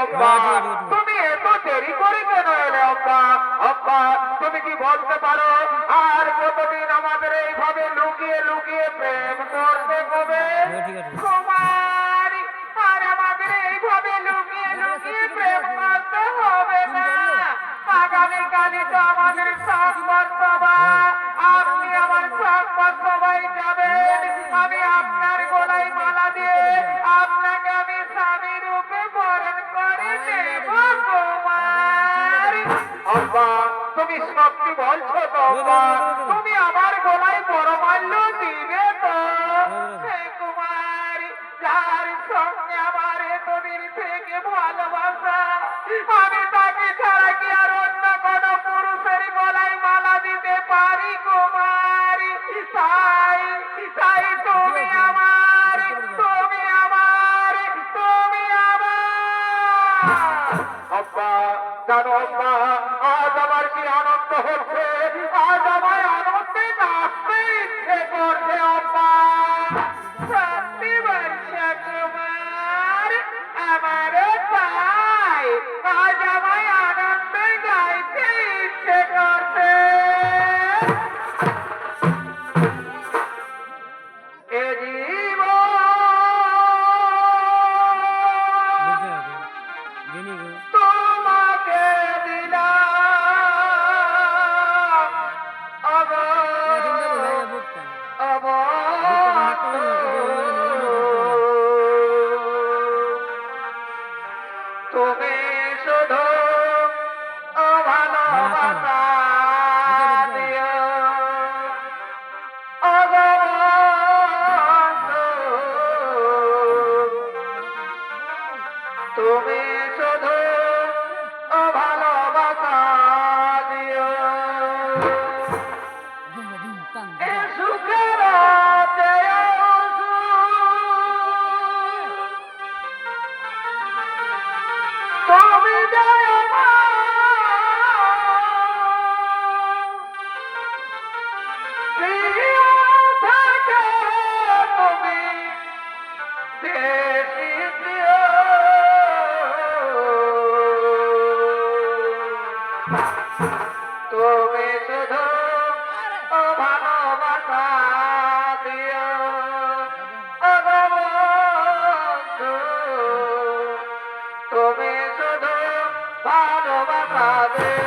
অব্বা। তুমি এত দেরি করে কেন এলে অব্বা? অব্বা তুমি কি বলতে পারো আর কতদিন আমাদের এইভাবে লুকিয়ে লুকিয়ে প্রেম করতে হবে? কুমারী, আর আমাদের এইভাবে লুকিয়ে লুকিয়ে প্রেম করতে হবে না। আগামীকালই তো আমাদের সংবাদ সভা। আপনি আমার সংবাদ সভায় যাবেন। আমি আপনার গলায় মালা দিয়ে আপনাকে আমি স্বামী রূপে বরণ করে নেব কুমারী। অব্বা তুমি সত্যি বলছো তো অব্বা? তুমি আমার গলায় বরমাল্য দিবে তো? সেই কুমারী যার সঙ্গে আমার এতদিন থেকে ভালোবাসা, আমি তাকে ছাড়া কি আর অন্য কোন পুরুষের গলায় মালা দিতে পারি কুমারী? তাই তাই তুমি আমার, তুমি আমার, তুমি আমার। অব্বা জানো অব্বা, আজ আমার কি আনন্দ হচ্ছে, আজ আমার আনন্দে নাচতে ইচ্ছে করছে অব্বা। সত্যি বলছো কুমার, আমারও তাই। আজ আমার আনন্দে গাইতে ইচ্ছে করছে। এ জীবন তোমাকে দিলাম, তুমি শুধু ভালোবাসা দিও, তুমি শুধু ভালোবাসা দিও। এ সুখের তুমি জয় থাকে তুমি দেশি প্রিয়। তুমি শুধু ভালোবাসা দিও বন্ধু, তুমি শুধু ভালোবাসা দিও।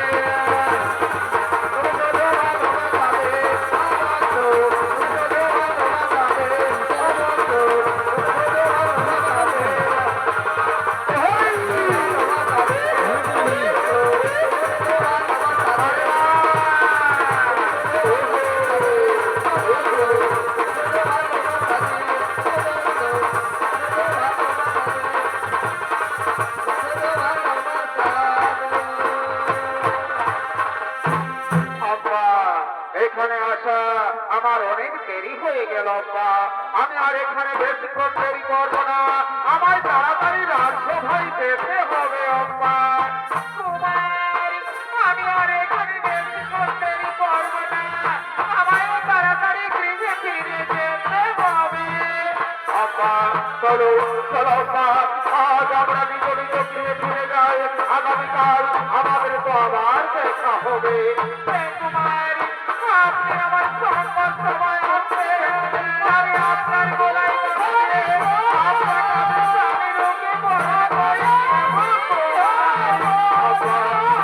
এখানে আসা আমার অনেক দেরি হয়ে গেল অব্বা। আমি আর এখানে বেশিক্ষণ দেরি করবো না, আমার তাড়াতাড়ি রাজসভায় যেতে হবে অব্বা। কুমারী, আমি আর এখানে বেশিক্ষণ দেরি করবো না, আমায় তাড়াতাড়ি গৃহে ফিরে যেতে হবে। অব্বা চলো চলো অব্বা, আজ আমরা নিজ নিজ গৃহে ফিরে যাই। আগামীকাল আমাদের তো আবার দেখা হবে। কুমারী, আপনি আমার সংবাদ সভায় আসবেন। আমি আপনার গলায় আপনাকে আমি স্বামী রূপে বরণ করে নেব।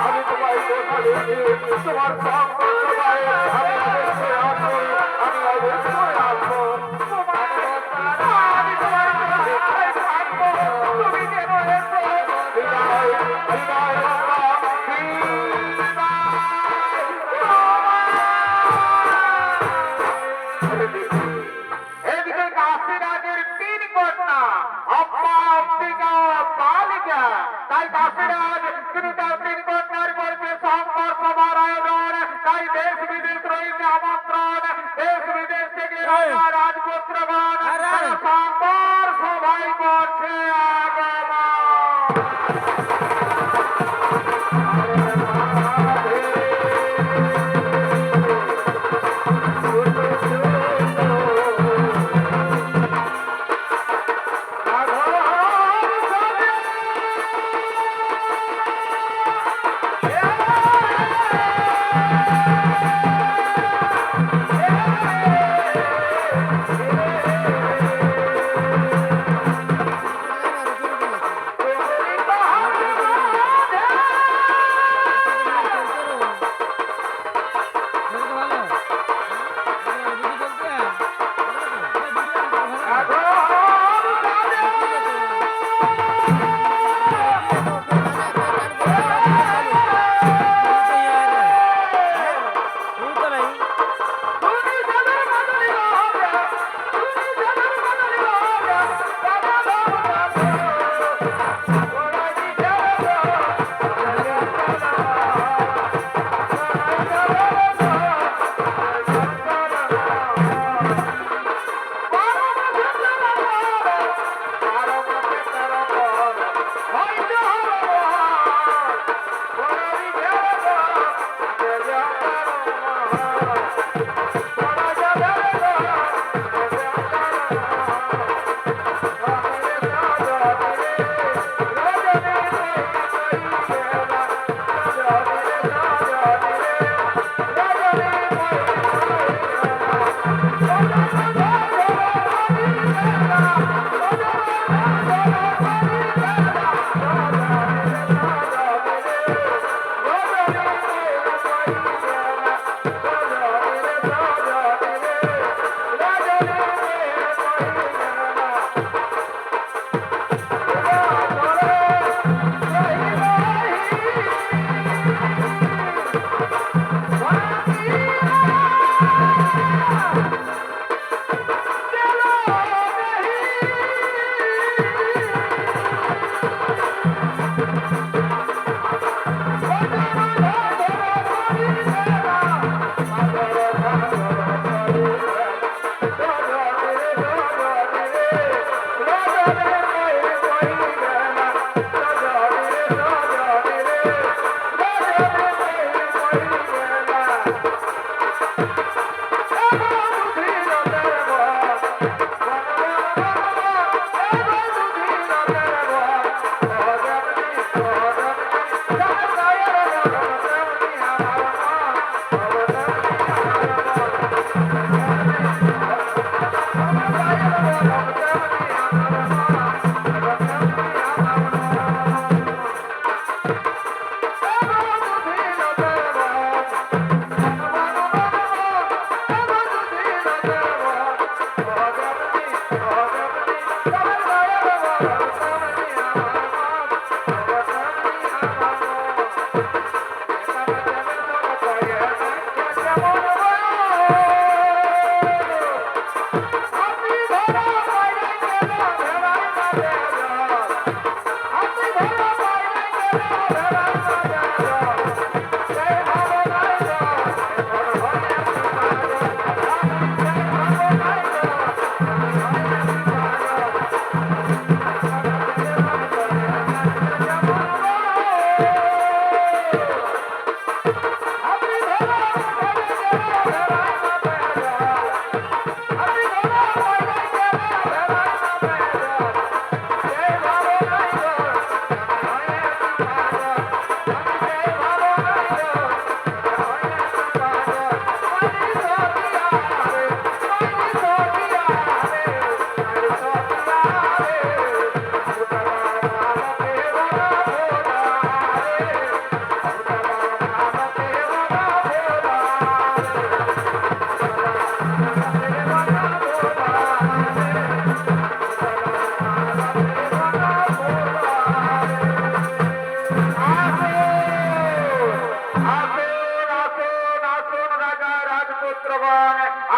আমি তোমায় কথা দিচ্ছি, তোমার সংবাদ সভায় আমি অবশ্যই আসবো, আমি অবশ্যই আসবো। আমি তোমার সভায় থাকবো, তুমি যেন এসো। বিদায় বিদায় অব্বা, এদিকে কাশীরাজের তিন কন্যা অব্বা, অম্বিকা ও বালিকা। তাই কাশীরাজ তিনি তার তিন কন্যার মধ্যে সংবাদ সভার আয়োজন, তাই দেশ বিদেশ রয়েছে আমন্ত্রণ। দেশ বিদেশ থেকে রাজা রাজপুত্রগণ সংবাদ সভায় করছে আগমন।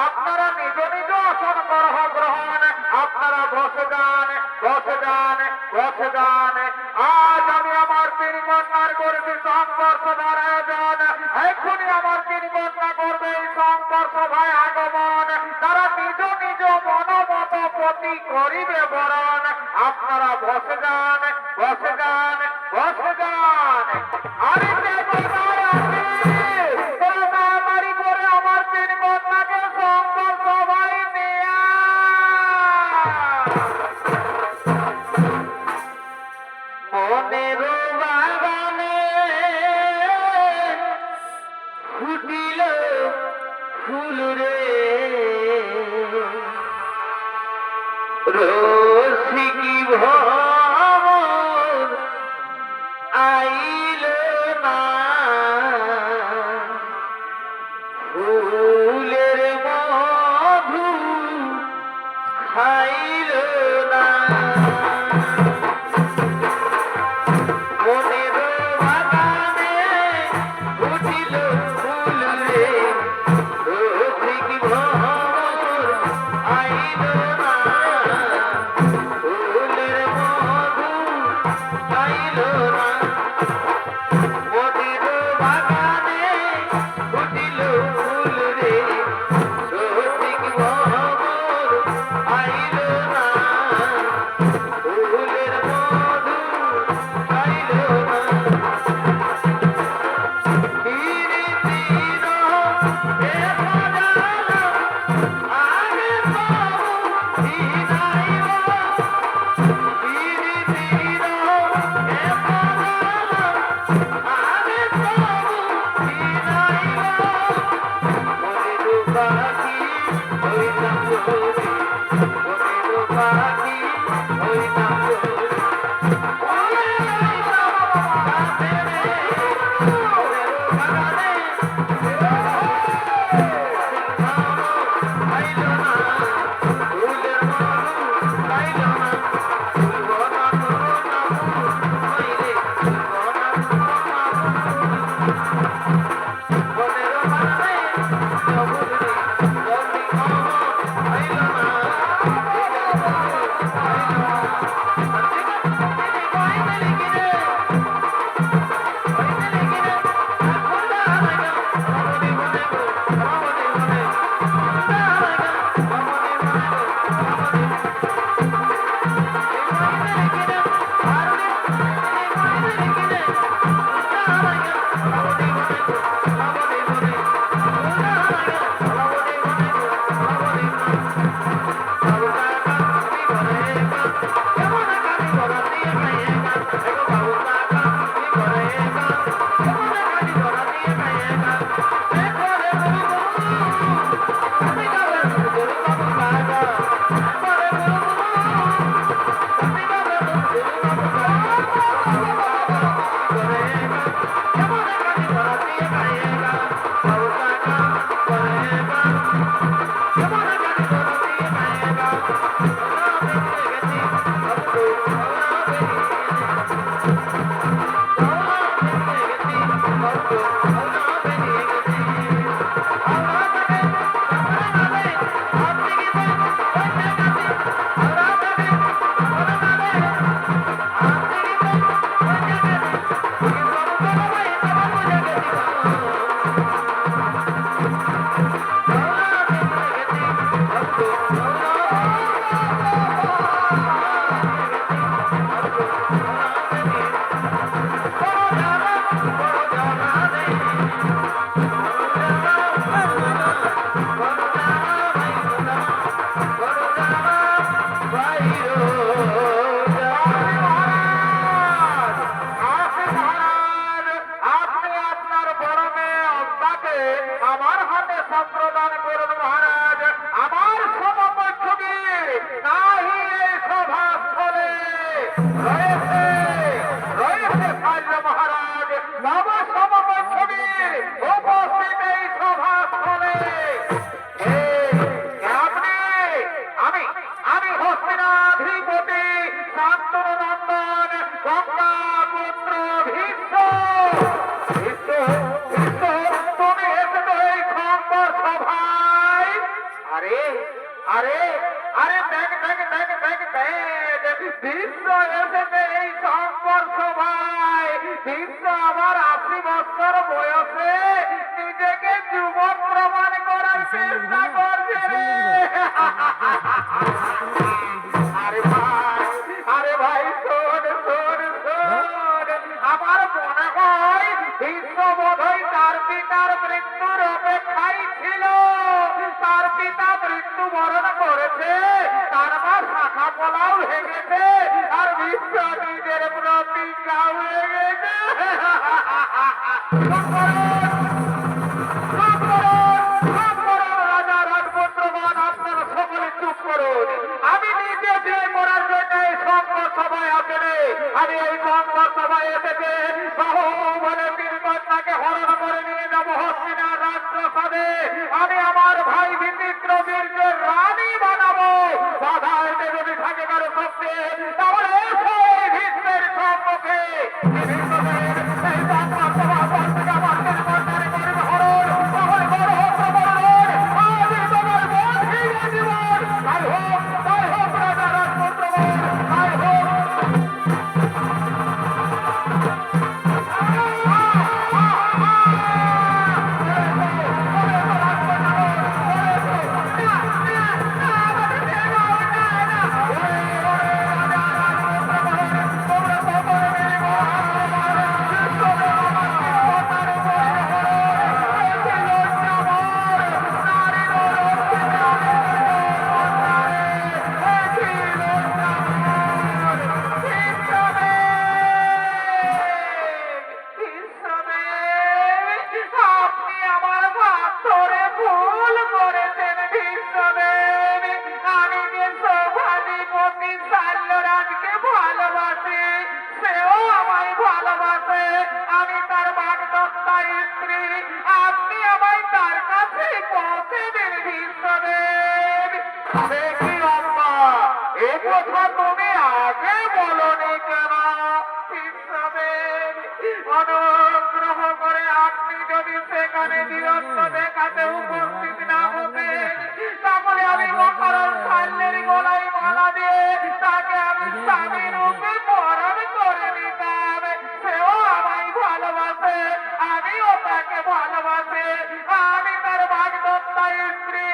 আপনারা নিজ নিজ আসন গ্রহণ, আপনারা বসে যান, বসে যান, বসে যান। আজ আমি আমার তিন কন্যার করবি সংকর সভার আয়োজন। এখনই আমার তিন কন্যা করবে এই সংকর সভায় আগমন। তারা নিজ নিজ মনোমত প্রতি করিবে বরণ। আপনারা বসে যান, বসে যান, বসে যান। আরে আমার তিন কন্যাকে সংকর সভায় নিয়ে মনের বাগানে ফুটিল ফুল রে রসিকি ভ্রমর আইল না ফুলের মধু খাইল না মনের বাগানে ফুটিল ফুল রে রসিক ভ্রমর আইল না ফুলের রয়েছে রয়েছে শাল্য মহারাজ নব সমবর্ষবীর উপস্থিত এই সভাস্থলে। আপনি আমি আমি হস্তিনাধিপতি শান্তনু নন্দন গঙ্গা পুত্র ভীষ্ম। ভীষ্ম ভীষ্ম তুমি এসেছো এই সংবাদ সভায়। আরে আরে আরে দেখ দেখ দেখ দেখ দেখ ভীষ্ম এসেছে এই সংবাদ সভায়। ভীষ্ম আমার 80 বছর বয়সে নিজেকে যুবক প্রমাণ করার চেষ্টা করছে রে। আরে ভাই শোন শোন শোন, আমার মনে হয় ভীষ্ম বোধহয় তার পিতার মৃত্যুর অপেক্ষায় ছিল। তার পিতা মৃত্যুবরণ করেছে, তার মা শাখা পোলাও ভেঙেছে, আর ভীষ্ম নিজের প্রতিজ্ঞা হয়ে গেছে। রাজা রাজপুত্রগণ আপনারা সকলে চুপ করুন। আমি নিজে বিয়ে করার জন্য এই সংবাদ সভায় আসেনি। আমি এই সংবাদ সভায় এসেছে বাহু বলে তিন কন্যাকে হরণ করে নিয়ে যাবো হস্তিনার রাজপ্রাসাদে। আমি আমার ভাই বিচিত্র বীর্যের রানী বানাবো। বাধা হইতে যদি থাকে কারো শক্তি, তাহলে এসো এই ভীষ্মের সম্মুখে। এই সংবাদ সভা থেকে আমার তিন কন্যারে করবে হরণ। তাহলে বড় হোক না বড় হোক, আজ তোমার বন্ধি জীবন তাই হোক রাজা রাজপুত্রগণ, তাই হোক। আপনি আমার পাথরে ভুল করেছেন ভীষ্মদেব। আমি যে সৌভাধিপতি শাল্যরাজকে ভালোবাসি, সেও আমায় ভালোবাসে। আমি তার বাগদত্তা স্ত্রী। আপনি আমায় তার কাছে পৌঁছে দিন ভীষ্মদেব। দেখি আম্মা, এ কথা তুমি আগে বলনি কেন? ভীষ্মদেব অনুগ্রহ করে আপনি যদি সেখানে বীরত্ব দেখাতে উপস্থিত না হতেন, তাহলে আমি অকারণ শাল্যের গলায় মালা দিয়ে তাকে আমি স্বামী রূপে বরণ করে নিতাম। সেও আমায় ভালোবাসে, আমিও তাকে ভালোবাসি। আমি তার বাগদত্তা স্ত্রী।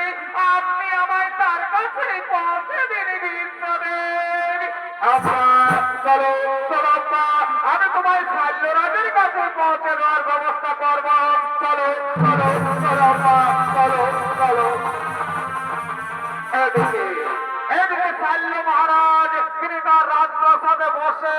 আপনি আমায় তার কাছে পৌঁছে দিন ভীষ্মদেব। চলো চলো আম্মা, আমি তোমায় শাল্যরাজের কাছে পৌঁছে দেওয়ার ব্যবস্থা করব। চলো চলো চলো আম্মা, চলো চলো। এদিকে এদিকে শাল্য মহারাজ তিনি তার রাজপ্রাসাদে বসে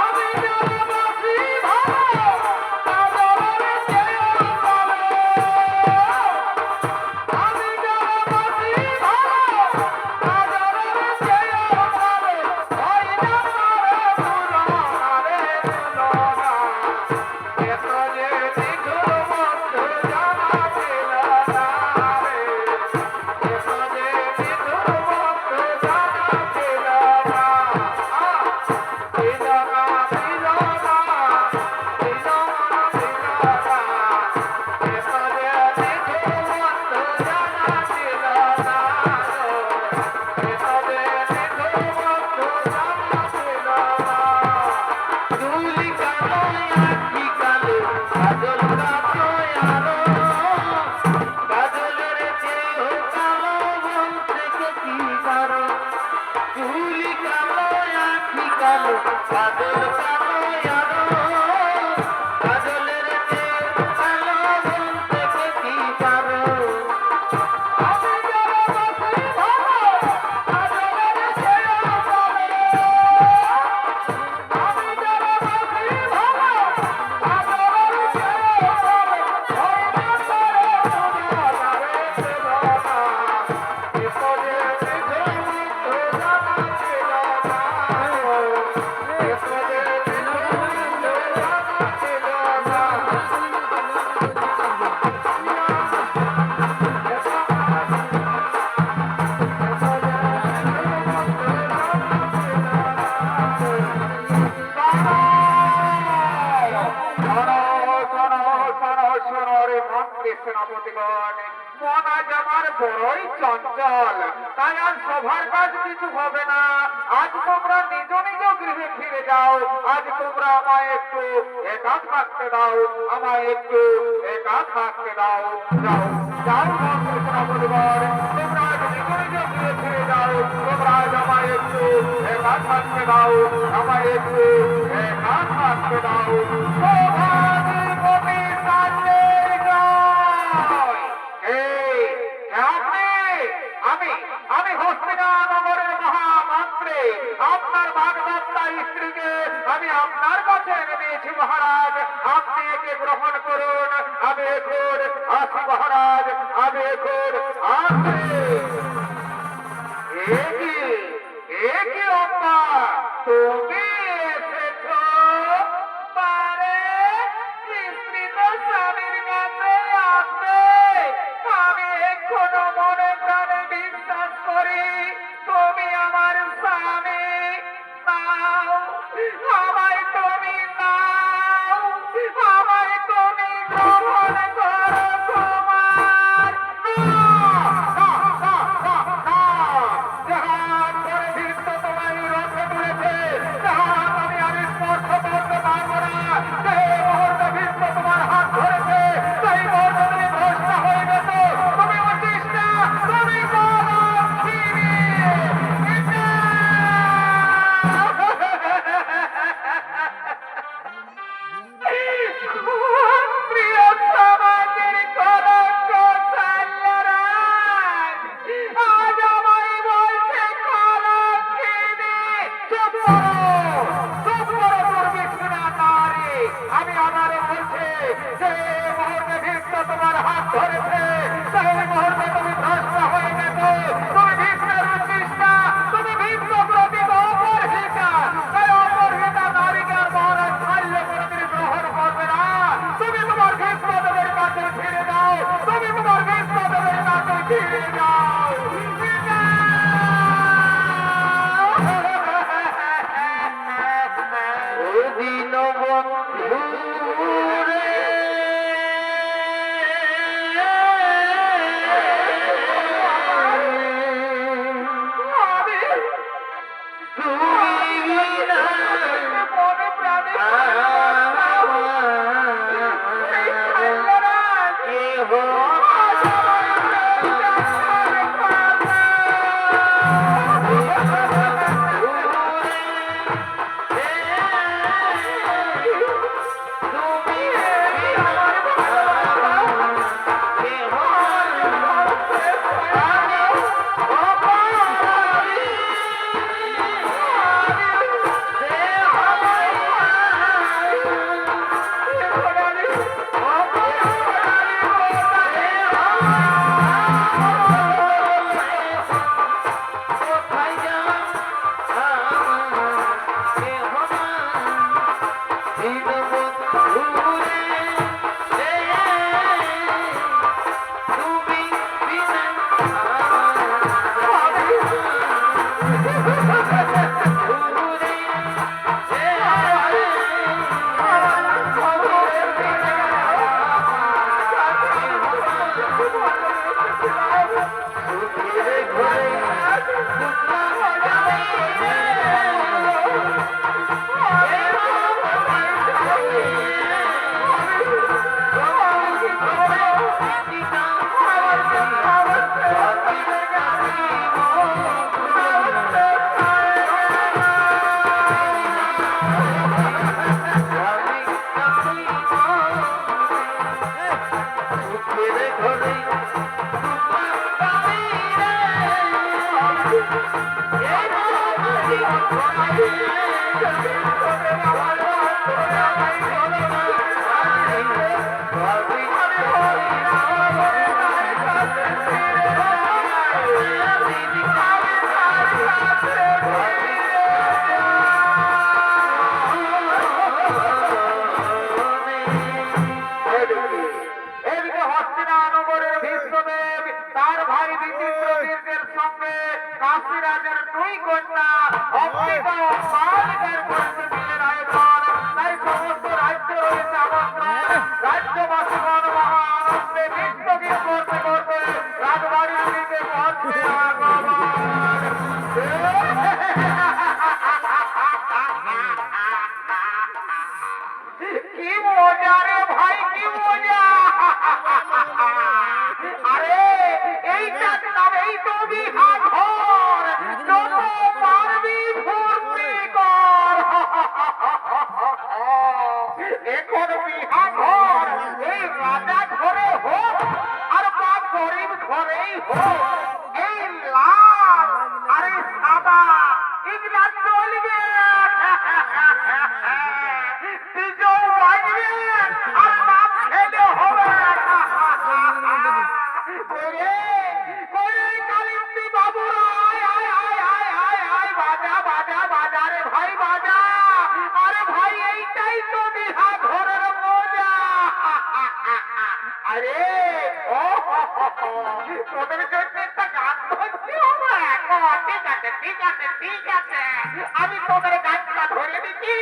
আমি কালো কাজল কালো আলো কাজলের যে কালো বলতে কি পারো আমি যারা বাসি ভালো কাজলের চেয়েও ভালো আমি যারা বাসি ভালো কাজলের চেয়েও ভালো ওই না করে দুনিয়া যাবে সেবা বিপদে বিধে মৃত্যু জানা ছিল না বিপদে বিধে মৃত্যু জানা ছিল না সেনাপতিগণ মন আজ আমার বড়ই চঞ্চল তাই আজ সভার কাজ কিছু হবে না আজ তোমরা নিজ নিজ গৃহে ফিরে যাও আজ তোমরা আমায় একটু একা থাকতে দাও আমায় একটু একা থাকতে দাও যাও যাও মন্ত্রী সেনাপতিগণ তোমরা আজ নিজ নিজ গৃহে ফিরে যাও তোমরা আজ আমায় একটু একা থাকতে দাও আমায় একটু একা থাকতে দাও সভাধিপতি সাজের জয়। এই, আমি হস্তিনাপুর নগরের মহামন্ত্রী আপনার বাগদত্তা স্ত্রীকে আমি আপনার কাছে এনে দিয়েছি মহারাজ আপনি একে গ্রহণ করুন আমি এখন আসি মহারাজ আমি এখন আসি একি অম্মা তুমি এসেছো পারে স্ত্রী তো স্বামীর কাছে আসবে আমি এখনো মনে প্রাণে বিশ্বাস করি তুমি আমার স্বামী নাও আমায় তুমি নাও আমায় তুমি গ্রহণ করো তোমার জাহান করে ভীত তোমায় রথে তুলেছে জাহান আমি আর স্পর্শ করতে পারবো না সেই মুহূর্তে ভীত তোমার হাত ধরেছে সেই মুহূর্তে তুমি ভ্রষ্ট হয়ে গেছো তুমি উঠিস না তুমি বলো প্রিয় সমাজের কলঙ্ক সাল্লারাজ আজ আমায় বলছে কলঙ্কিনী চুপ করো দুর্বিক্ষণা নারী আমি আমারে বলছে যে মুহূর্তে ভীত তোমার হাত ধরেছে সেই মুহূর্তে তুমি ভ্রষ্ট হয়ে গেছো তুমি ভীতের উঠিস না তুমি ভীত প্রতি অপরহিতা সেই অপরহিতা নারীকে আর মহারাজ ছাড়লে কোনোদিন গ্রহণ করবে না তুমি তোমার ভীষ্মদেবের কাছে ফিরে যাও তুমি তোমার ভীষ্মদেবের কাছে ফিরে যাও দীনবন্ধু রে এদিকে হস্তিনানগরের বিশ্বদেব তার ভাই বিচিত্রবীর্যের সঙ্গে কাশীরাজের দুই কন্যা অম্বিকা ও মালিকের কন্যা মিলের আয়োজন। তাই সমস্ত রাজ্য রয়েছে আমন্ত্রণ। রাজ্যবাসীগণ মহা আনন্দে নৃত্যগীত করতে করতে রাজবাড়ির দিকে পৌঁছে আগমন। কি মজা রে ভাই, কি মজা! আরে এইটার নামেই তো বিহা ঘর, যত পারবি ফুর্তি কর। এখন বিহা ঘর এই রাজা ঘরে হোক আর বা গরিব ঘরেই হোক, এই লাল আরে সাদা এগুলা চলবে। ডিজেও বাজবে আর নাচ খেলে হবে। ওরে ওরে কালিন্দী বাবুরা, আয় আয় আয় আয় আয় আয়, বাজা বাজা বাজা রে ভাই বাজা। আরে ভাই এইটাই তো বিহা ঘরের মজা। আরে ও তোদের জন্য একটা গান ধরতে হবে। ঠিক আছে ঠিক আছে ঠিক আছে, আমি তোদের গানটা ধরে দিচ্ছি,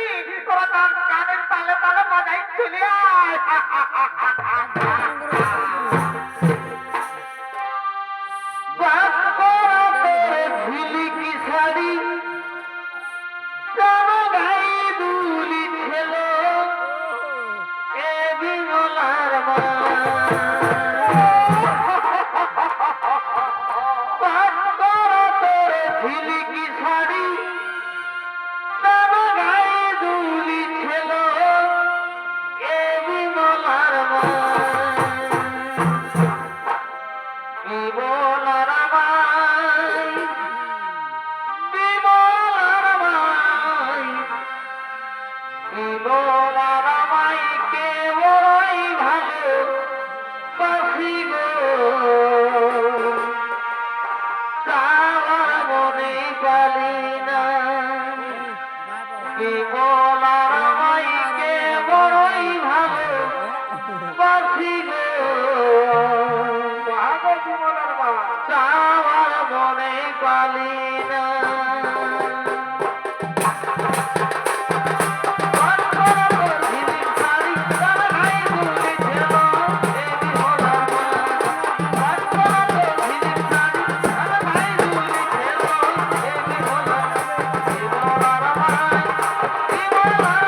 তোরা গানের তালে তালে বাজাই চলে আয়। Bye.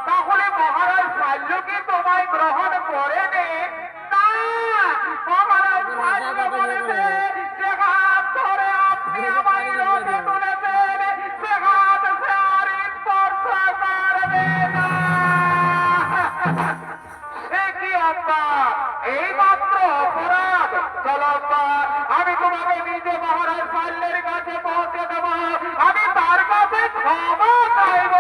তাহলে মহারাজ পারল কি তোমায় গ্রহণ করেনি? না, মহারাজ পারল বলেছে যে হাত ধরে আপনি আমায় রথে তুলেছেন, সে হাত সে আর স্পর্শ করবে না। সে কি আব্বা, এই মাত্র অপরাধ? চলো আব্বা, আমি তোমাকে নিজে মহারাজ পাল্লের কাছে পৌঁছে দেবো, আমি তার কাছে ক্ষমা চাইব।